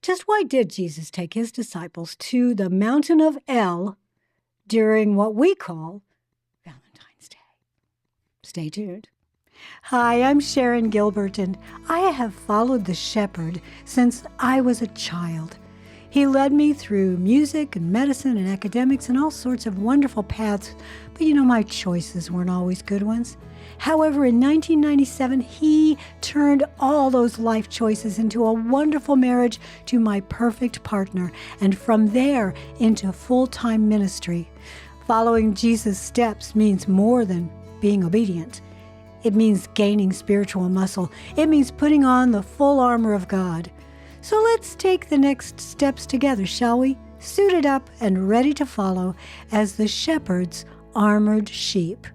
Just why did Jesus take his disciples to the mountain of El during what we call Valentine's Day? Stay tuned. Hi, I'm Sharon Gilbert, and I have followed the shepherd since I was a child. He led me through music and medicine and academics and all sorts of wonderful paths, but my choices weren't always good ones. However, in 1997, he turned all those life choices into a wonderful marriage to my perfect partner, and from there into full-time ministry. Following Jesus' steps means more than being obedient. It means gaining spiritual muscle. It means putting on the full armor of God. So let's take the next steps together, shall we? Suited up and ready to follow as the shepherd's armored sheep.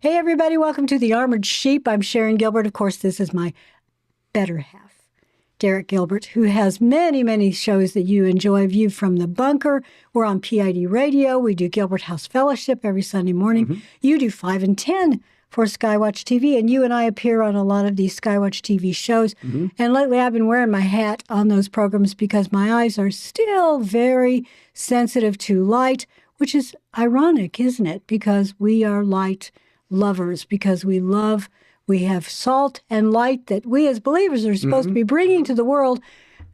Hey everybody, welcome to the Armored Sheep. I'm Sharon Gilbert. Of course, this is my better half, Derek Gilbert, who has many, many shows that you enjoy. View from the Bunker. We're on PID Radio. We do Gilbert House Fellowship every Sunday morning. Mm-hmm. You do 5 and 10 for Skywatch TV, and you and I appear on a lot of these Skywatch TV shows. Mm-hmm. And lately I've been wearing my hat on those programs because my eyes are still very sensitive to light, which is ironic, isn't it? Because we are light lovers, because we have salt and light that we as believers are supposed to be bringing to the world.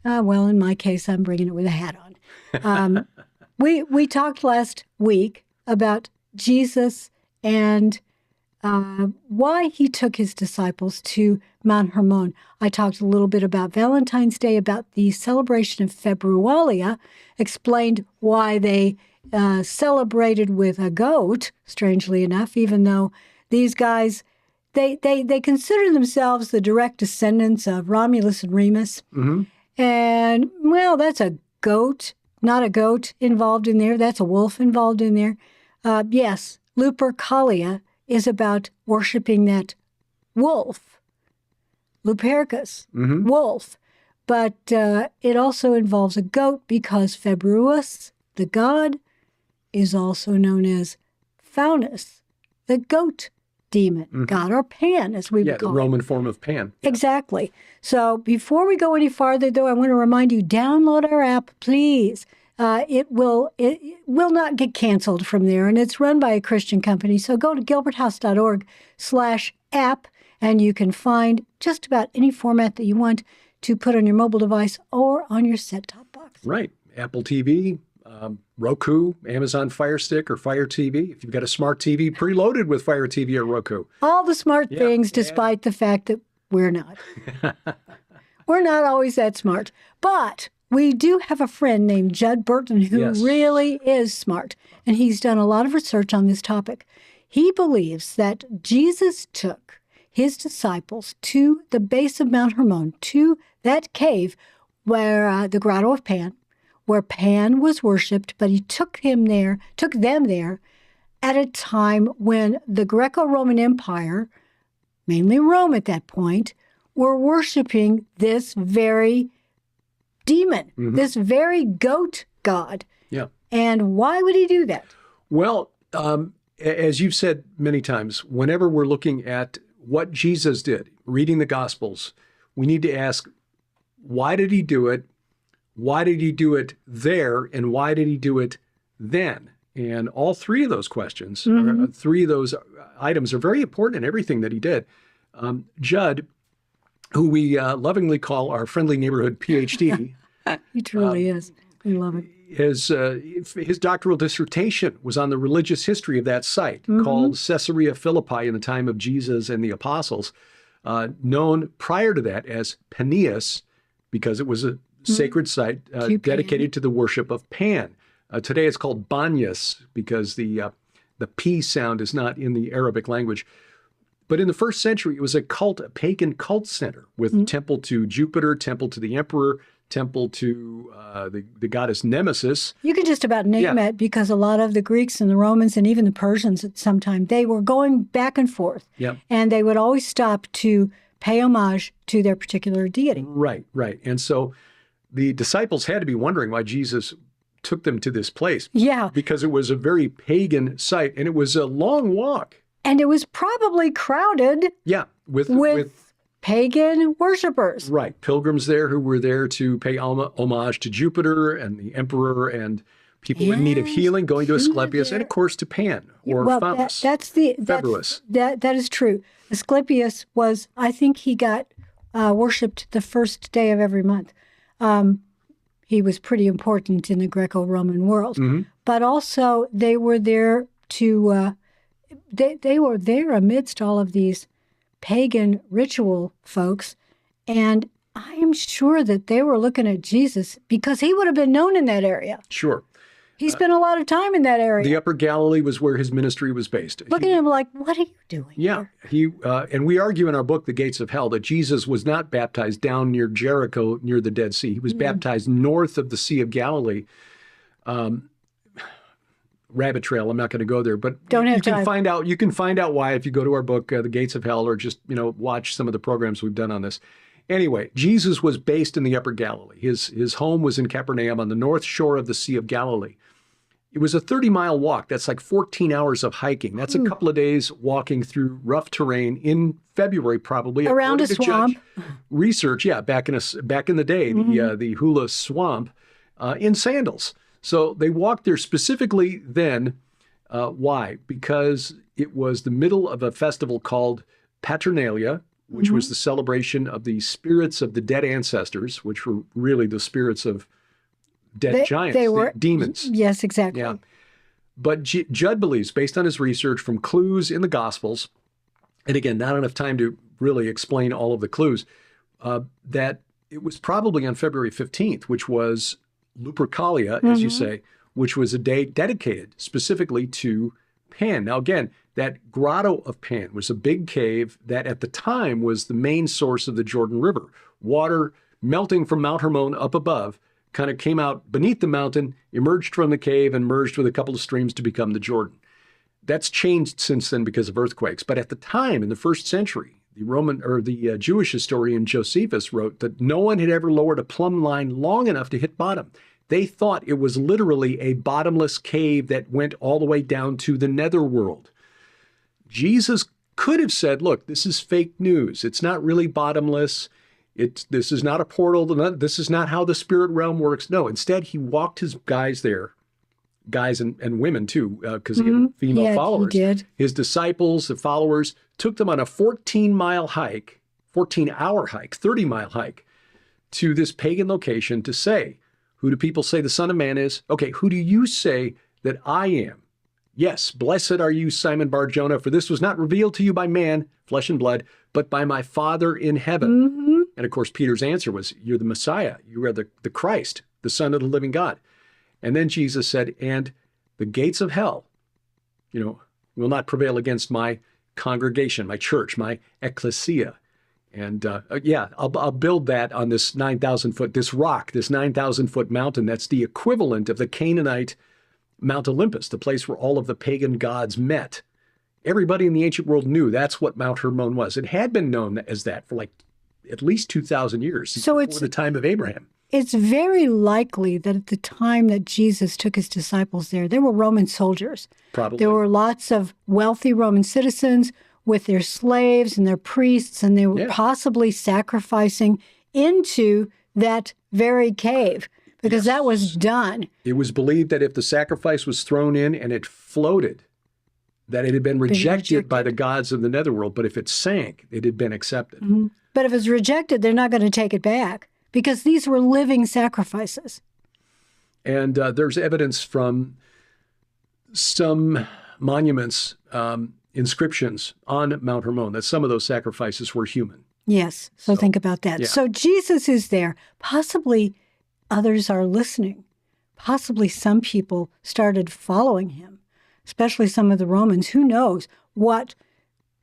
Well, in my case, I'm bringing it with a hat on. We talked last week about Jesus and why he took his disciples to Mount Hermon. I talked a little bit about Valentine's Day, about the celebration of Fabriwalia, explained why they celebrated with a goat, strangely enough, even though these guys, they consider themselves the direct descendants of Romulus and Remus. Mm-hmm. And, well, that's a goat, not a goat involved in there. That's a wolf involved in there. Yes, Lupercalia is about worshiping that wolf, Lupercus, wolf. But it also involves a goat because Februus, the god, is also known as Faunus, the goat demon, god, or Pan, as we would call it. The Roman form of Pan. Yeah. Exactly. So before we go any farther, though, I want to remind you, download our app, please. It will not get canceled from there, and it's run by a Christian company. So go to gilberthouse.org/app, and you can find just about any format that you want to put on your mobile device or on your set-top box. Right. Apple TV, Roku, Amazon Fire Stick or Fire TV. If you've got a smart TV, preloaded with Fire TV or Roku. All the smart things, despite the fact that we're not. We're not always that smart. But we do have a friend named Judd Burton who really is smart, and he's done a lot of research on this topic. He believes that Jesus took his disciples to the base of Mount Hermon, to that cave where the Grotto of Pan, where Pan was worshipped, but he took them there at a time when the Greco-Roman Empire, mainly Rome at that point, were worshiping this very demon, this very goat god. Yeah. And why would he do that? Well, as you've said many times, whenever we're looking at what Jesus did, reading the Gospels, we need to ask, why did he do it? Why did he do it there? And why did he do it then? And all three of those questions, or three of those items are very important in everything that he did. Judd, who we lovingly call our friendly neighborhood PhD. He truly is. We love it. His doctoral dissertation was on the religious history of that site, called Caesarea Philippi in the time of Jesus and the apostles, known prior to that as Paneas, because it was a sacred site dedicated to the worship of Pan. Today it's called Banyas because the P sound is not in the Arabic language. But in the first century, it was a pagan cult center with temple to Jupiter, temple to the emperor, temple to the goddess Nemesis. You can just about name it because a lot of the Greeks and the Romans and even the Persians at some time, they were going back and forth. Yeah. And they would always stop to pay homage to their particular deity. Right. And so the disciples had to be wondering why Jesus took them to this place. Yeah. Because it was a very pagan site and it was a long walk. And it was probably crowded. Yeah. With pagan worshipers. Right. Pilgrims there who were there to pay homage to Jupiter and the emperor and people in need of healing, going to Asclepius, and of course to Pan or Faunus. That is true. Asclepius was, I think he got worshipped the first day of every month. He was pretty important in the Greco-Roman world. But also they were there to, they were there amidst all of these pagan ritual folks. And I am sure that they were looking at Jesus because he would have been known in that area. Sure. He spent a lot of time in that area. The Upper Galilee was where his ministry was based. Looking at him like, what are you doing? Yeah. And we argue in our book, The Gates of Hell, that Jesus was not baptized down near Jericho, near the Dead Sea. He was baptized north of the Sea of Galilee. Rabbit trail, I'm not going to go there, but you can find out why if you go to our book, The Gates of Hell, or just, watch some of the programs we've done on this. Anyway, Jesus was based in the Upper Galilee. His home was in Capernaum on the north shore of the Sea of Galilee. It was a 30-mile walk. That's like 14 hours of hiking. That's a couple of days walking through rough terrain in February, probably. Around a swamp. Research, back in the day, the Hula Swamp, in sandals. So they walked there specifically then. Why? Because it was the middle of a festival called Paternalia, which was the celebration of the spirits of the dead ancestors, which were really the spirits of dead giants, they were demons. Yes, exactly. Yeah. But Judd believes, based on his research from clues in the Gospels, and again, not enough time to really explain all of the clues, that it was probably on February 15th, which was Lupercalia, as you say, which was a day dedicated specifically to Pan. Now, again, that Grotto of Pan was a big cave that at the time was the main source of the Jordan River. Water melting from Mount Hermon up above kind of came out beneath the mountain, emerged from the cave, and merged with a couple of streams to become the Jordan. That's changed since then because of earthquakes. But at the time, in the first century, the Jewish historian Josephus wrote that no one had ever lowered a plumb line long enough to hit bottom. They thought it was literally a bottomless cave that went all the way down to the netherworld. Jesus could have said, look, this is fake news. It's not really bottomless. This is not a portal. This is not how the spirit realm works. No, instead, he walked his guys there, guys and women too, because he had female followers. He did. His disciples, the followers, took them on a 14-mile hike, 14-hour hike, 30-mile hike to this pagan location to say, who do people say the Son of Man is? Okay, who do you say that I am? Yes, blessed are you, Simon Bar-Jonah, for this was not revealed to you by man, flesh and blood, but by my Father in heaven. And of course, Peter's answer was, you're the Messiah. You are the Christ, the Son of the living God. And then Jesus said, and the gates of hell, will not prevail against my congregation, my church, my ecclesia. And I'll build that on this 9,000-foot, this rock, this 9,000-foot mountain. That's the equivalent of the Canaanite Mount Olympus, the place where all of the pagan gods met. Everybody in the ancient world knew that's what Mount Hermon was. It had been known as that for like at least 2,000 years, before the time of Abraham. It's very likely that at the time that Jesus took his disciples there were Roman soldiers. Probably. There were lots of wealthy Roman citizens with their slaves and their priests, and they were possibly sacrificing into that very cave because that was done. It was believed that if the sacrifice was thrown in and it floated, that it had been rejected by the gods of the netherworld. But if it sank, it had been accepted. But if it's rejected, they're not going to take it back because these were living sacrifices. And there's evidence from some monuments, inscriptions on Mount Hermon that some of those sacrifices were human. Yes. So think about that. Yeah. So Jesus is there. Possibly others are listening. Possibly some people started following him, especially some of the Romans. Who knows what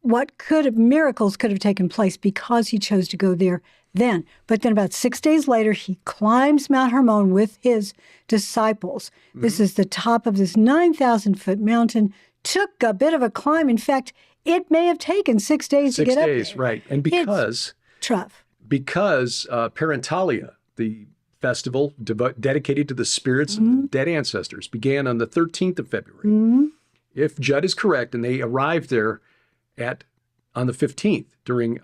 miracles could have taken place because he chose to go there then. But then about 6 days later, he climbs Mount Hermon with his disciples. This is the top of this 9,000-foot mountain. Took a bit of a climb. In fact, it may have taken 6 days to get up there. 6 days, right. And because Paternalia, the festival dedicated to the spirits of the dead ancestors, began on the 13th of February. If Judd is correct, and they arrived there on the 15th during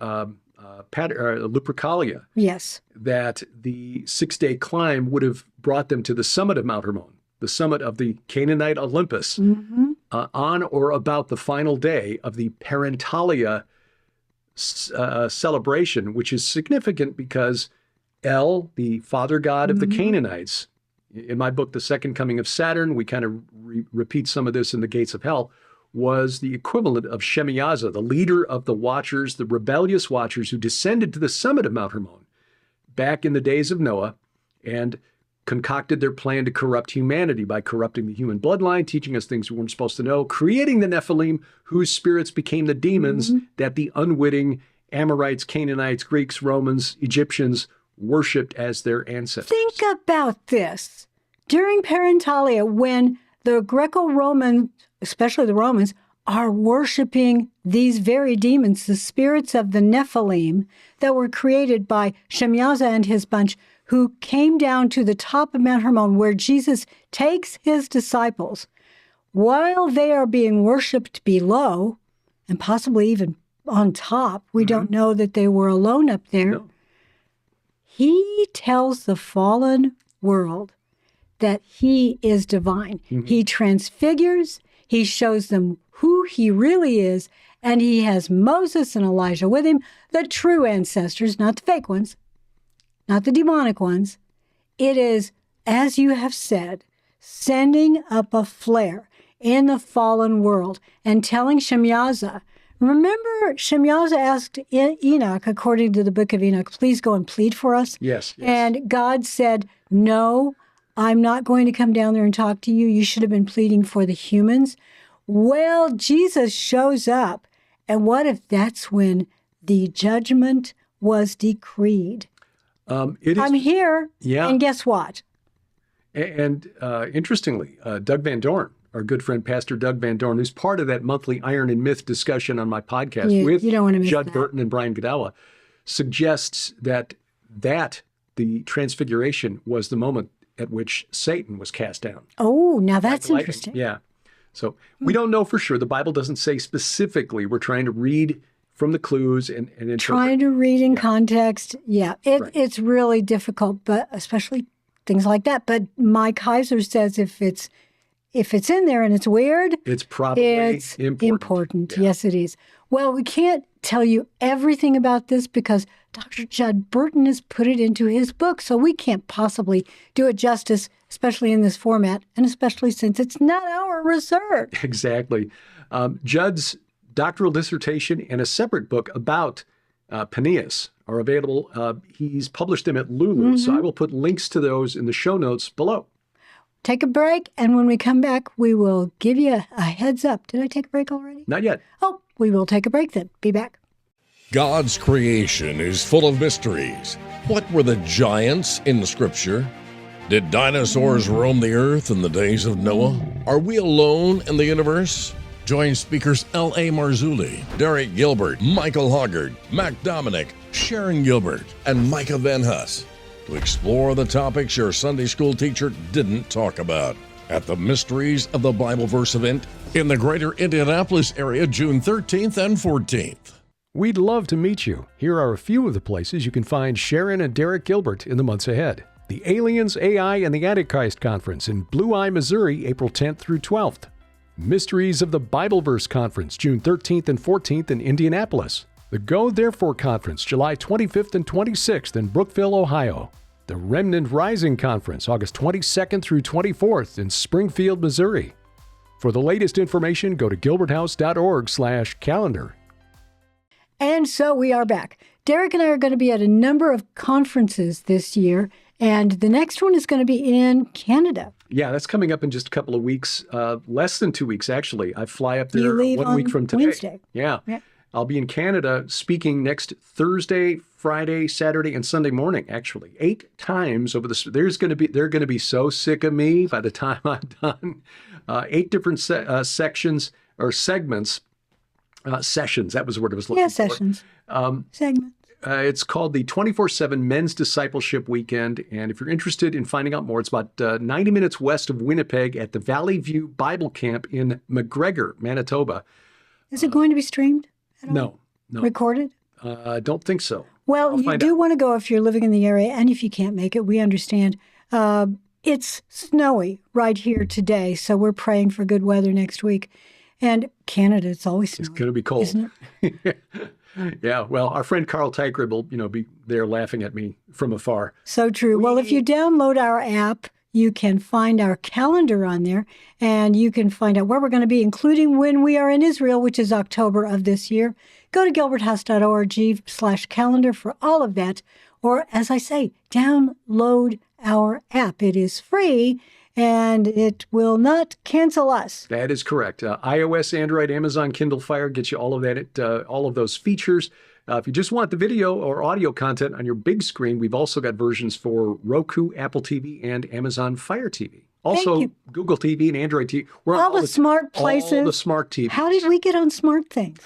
Lupercalia, Yes. that the 6-day climb would have brought them to the summit of Mount Hermon, the summit of the Canaanite Olympus, on or about the final day of the Paternalia celebration, which is significant because El, the father god of the Canaanites, in my book, The Second Coming of Saturn, we kind of repeat some of this in The Gates of Hell, was the equivalent of Shemiyaza, the leader of the Watchers, the rebellious Watchers who descended to the summit of Mount Hermon back in the days of Noah and concocted their plan to corrupt humanity by corrupting the human bloodline, teaching us things we weren't supposed to know, creating the Nephilim, whose spirits became the demons that the unwitting Amorites, Canaanites, Greeks, Romans, Egyptians worshipped as their ancestors. Think about this. During Paternalia, when the Greco-Roman, especially the Romans, are worshiping these very demons, the spirits of the Nephilim that were created by Shemiyaza and his bunch, who came down to the top of Mount Hermon, where Jesus takes his disciples, while they are being worshipped below, and possibly even on top. We don't know that they were alone up there. No. He tells the fallen world that he is divine. He transfigures, he shows them who he really is, and he has Moses and Elijah with him, the true ancestors, not the fake ones, not the demonic ones. It is, as you have said, sending up a flare in the fallen world and telling Shemiyaza. Remember, Shemiyaza asked Enoch, according to the book of Enoch, please go and plead for us. Yes. And God said, no, I'm not going to come down there and talk to you. You should have been pleading for the humans. Well, Jesus shows up. And what if that's when the judgment was decreed? I'm here. Yeah. And guess what? And interestingly, Doug Van Dorn, our good friend, Pastor Doug Van Dorn, who's part of that monthly Iron and Myth discussion on my podcast with you don't want to miss Judd that. Burton and Brian Godawa, suggests that the Transfiguration was the moment at which Satan was cast down. Oh, now that's Lightning. interesting. Yeah. So we don't know for sure. The Bible doesn't say specifically. We're trying to read from the clues and interpret. Trying to read in context. Yeah, Right. It's really difficult, but especially things like that. But Mike Heiser says if it's in there and it's weird, It's probably it's important. Yeah. Yes, it is. Well, we can't tell you everything about this because Dr. Judd Burton has put it into his book, so we can't possibly do it justice, especially in this format, and especially since it's not our research. Exactly. Judd's doctoral dissertation and a separate book about Paneas are available. He's published them at Lulu, so I will put links to those in the show notes below. Take a break, and when we come back, we will give you a heads up. Did I take a break already? Not yet. Oh, we will take a break then. Be back. God's creation is full of mysteries. What were the giants in Scripture? Did dinosaurs roam the earth in the days of Noah? Are we alone in the universe? Join speakers L.A. Marzulli, Derek Gilbert, Michael Hoggard, Mac Dominic, Sharon Gilbert, and Micah Van Huss to explore the topics your Sunday school teacher didn't talk about at the Mysteries of the Bible Verse event in the greater Indianapolis area, June 13th and 14th. We'd love to meet you. Here are a few of the places you can find Sharon and Derek Gilbert in the months ahead. The Aliens, AI, and the Antichrist Conference in Blue Eye, Missouri, April 10th through 12th. Mysteries of the Bible Verse Conference, June 13th and 14th in Indianapolis. The Go Therefore Conference, July 25th and 26th in Brookville, Ohio. The Remnant Rising Conference, August 22nd through 24th in Springfield, Missouri. For the latest information, go to gilberthouse.org/calendar. And so we are back. Derek and I are going to be at a number of conferences this year, and the next one is going to be in Canada. Yeah, that's coming up in just a couple of weeks, less than 2 weeks, actually. I fly up there You leave 1 week on from today. Wednesday. Yeah. Yeah. I'll be in Canada speaking next Thursday, Friday, Saturday, and Sunday morning, actually. 8 times over the... They're going to be so sick of me by the time I'm done. 8 different sections or segments. Sessions, that was the word I was looking for. Sessions. Segments. It's called the 24/7 Men's Discipleship Weekend. And if you're interested in finding out more, it's about 90 minutes west of Winnipeg at the Valley View Bible Camp in McGregor, Manitoba. Is it going to be streamed at all? No. Recorded? Don't think so. Well, I'll you find do out. want to go if you're living in the area, and if you can't make it, we understand. It's snowy right here today, so we're praying for good weather next week. And Canada, it's always snowy. It's going to be cold. Isn't it? Yeah, well, our friend Carl Teichrid will, be there laughing at me from afar. So true. Well, if you download our app, you can find our calendar on there, and you can find out where we're going to be, including when we are in Israel, which is October of this year. Go to gilberthouse.org/calendar for all of that. Or, as I say, download our app. It is free, and it will not cancel us. That is correct. iOS, Android, Amazon, Kindle Fire gets you all of that, all of those features. If you just want the video or audio content on your big screen, we've also got versions for Roku, Apple TV, and Amazon Fire TV. Also, you. Google TV and Android TV. We're on All the smart places. All the smart TVs. How did we get on smart things?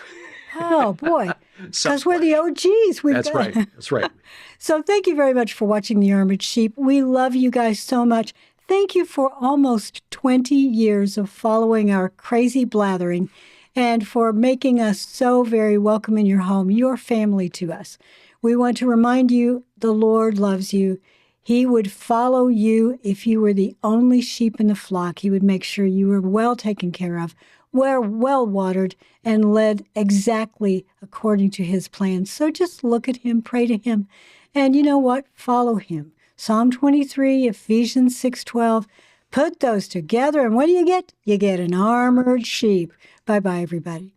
Oh, boy. Because we're the OGs. That's right. That's right. So thank you very much for watching The Armored Sheep. We love you guys so much. Thank you for almost 20 years of following our crazy blathering and for making us so very welcome in your home, your family to us. We want to remind you the Lord loves you. He would follow you if you were the only sheep in the flock. He would make sure you were well taken care of, well watered, and led exactly according to his plan. So just look at him, pray to him, and you know what? Follow him. Psalm 23, Ephesians 6:12. Put those together, and what do you get? You get an armored sheep. Bye-bye, everybody.